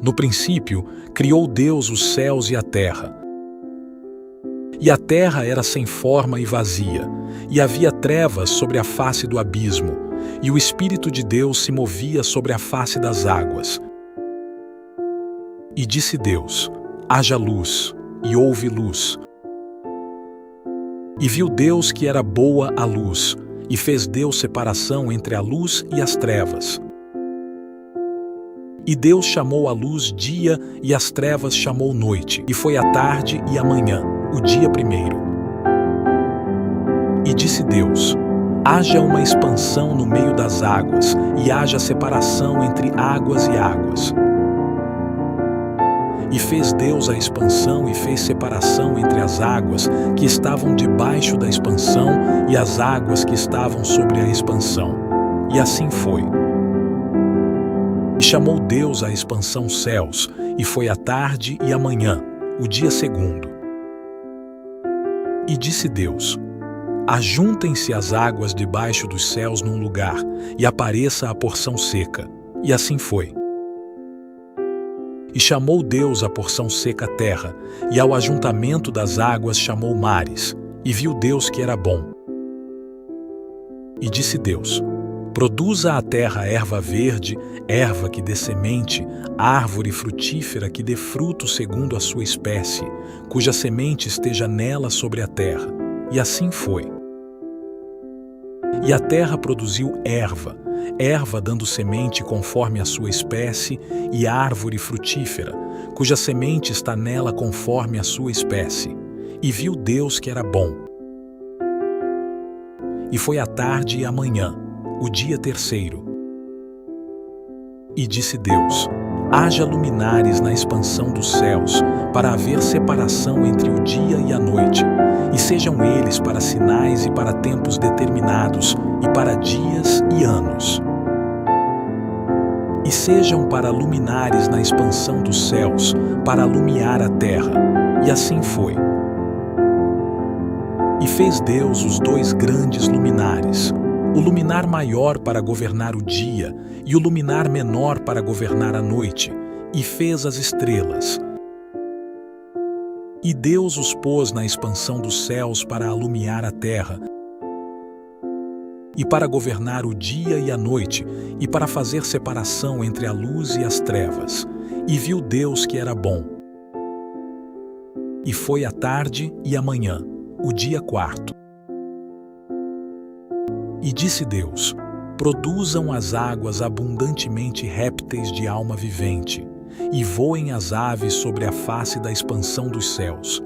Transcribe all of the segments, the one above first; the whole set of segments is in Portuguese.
No princípio, criou Deus os céus e a terra. E a terra era sem forma e vazia, e havia trevas sobre a face do abismo, e o Espírito de Deus se movia sobre a face das águas. E disse Deus: haja luz, e houve luz. E viu Deus que era boa a luz, e fez Deus separação entre a luz e as trevas. E Deus chamou a luz dia, e as trevas chamou noite, e foi a tarde e a manhã, o dia primeiro. E disse Deus: haja uma expansão no meio das águas, e haja separação entre águas e águas. E fez Deus a expansão e fez separação entre as águas que estavam debaixo da expansão e as águas que estavam sobre a expansão. E assim foi. E chamou Deus a expansão céus, e foi a tarde e a manhã, o dia segundo. E disse Deus: ajuntem-se as águas debaixo dos céus num lugar, e apareça a porção seca. E assim foi. E chamou Deus a porção seca terra, e ao ajuntamento das águas chamou mares, e viu Deus que era bom. E disse Deus: produza a terra erva verde, erva que dê semente, árvore frutífera que dê fruto segundo a sua espécie, cuja semente esteja nela sobre a terra. E assim foi. E a terra produziu erva, erva dando semente conforme a sua espécie, e árvore frutífera, cuja semente está nela conforme a sua espécie. E viu Deus que era bom. E foi a tarde e a manhã, o dia terceiro. E disse Deus: haja luminares na expansão dos céus, para haver separação entre o dia e a noite, e sejam eles para sinais e para tempos determinados, e para dias e anos. E sejam para luminares na expansão dos céus, para alumiar a terra. E assim foi. E fez Deus os dois grandes luminares, o luminar maior para governar o dia, e o luminar menor para governar a noite, e fez as estrelas. E Deus os pôs na expansão dos céus para alumiar a terra, e para governar o dia e a noite, e para fazer separação entre a luz e as trevas. E viu Deus que era bom. E foi a tarde e a manhã, o dia quarto. E disse Deus: produzam as águas abundantemente répteis de alma vivente, e voem as aves sobre a face da expansão dos céus.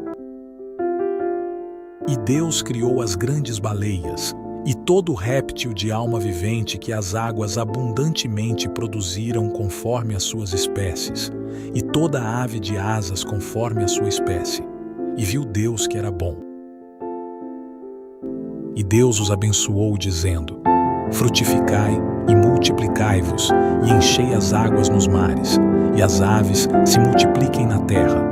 E Deus criou as grandes baleias, e todo réptil de alma vivente que as águas abundantemente produziram conforme as suas espécies, e toda ave de asas conforme a sua espécie. E viu Deus que era bom. E Deus os abençoou, dizendo: frutificai e multiplicai-vos, e enchei as águas nos mares, e as aves se multipliquem na terra.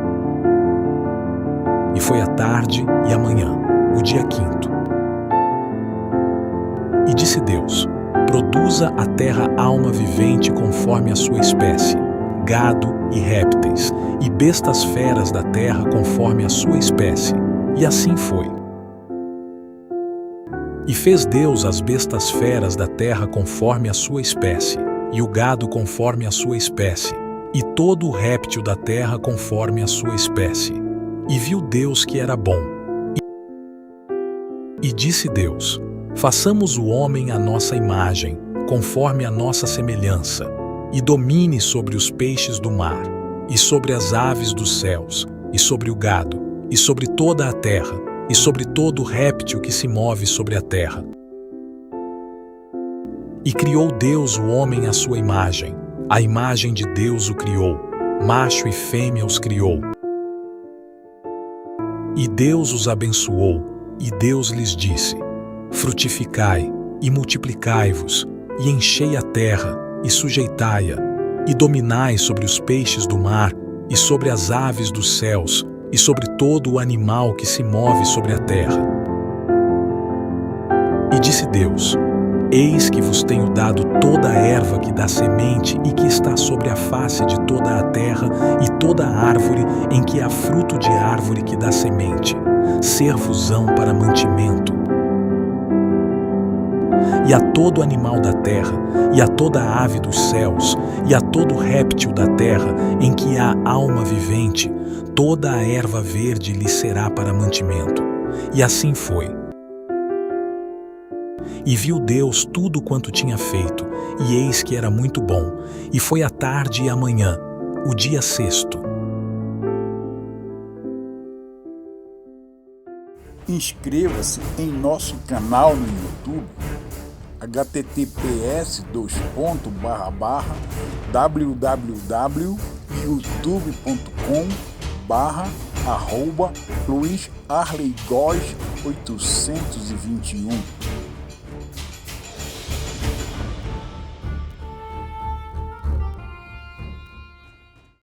E foi a tarde e a manhã, o dia quinto. E disse Deus: produza a terra alma vivente conforme a sua espécie, gado e répteis, e bestas feras da terra conforme a sua espécie. E assim foi. E fez Deus as bestas feras da terra conforme a sua espécie, e o gado conforme a sua espécie, e todo o réptil da terra conforme a sua espécie. E viu Deus que era bom. E disse Deus: façamos o homem à nossa imagem, conforme a nossa semelhança, e domine sobre os peixes do mar, e sobre as aves dos céus, e sobre o gado, e sobre toda a terra, e sobre todo réptil que se move sobre a terra. E criou Deus o homem à sua imagem, a imagem de Deus o criou, macho e fêmea os criou. E Deus os abençoou, e Deus lhes disse: frutificai e multiplicai-vos, e enchei a terra, e sujeitai-a, e dominai sobre os peixes do mar, e sobre as aves dos céus, e sobre todo o animal que se move sobre a terra. E disse Deus: Eis que vos tenho dado toda a erva que dá semente e que está sobre a face de toda a terra, e toda a árvore em que há fruto de árvore que dá semente, ser-vos-ão para mantimento. E a todo animal da terra, e a toda ave dos céus, e a todo réptil da terra, em que há alma vivente, toda a erva verde lhe será para mantimento. E assim foi. E viu Deus tudo quanto tinha feito, e eis que era muito bom. E foi a tarde e a manhã, o dia sexto. Inscreva-se em nosso canal no YouTube, https://www.youtube.com/Luiz Arley Góes 821.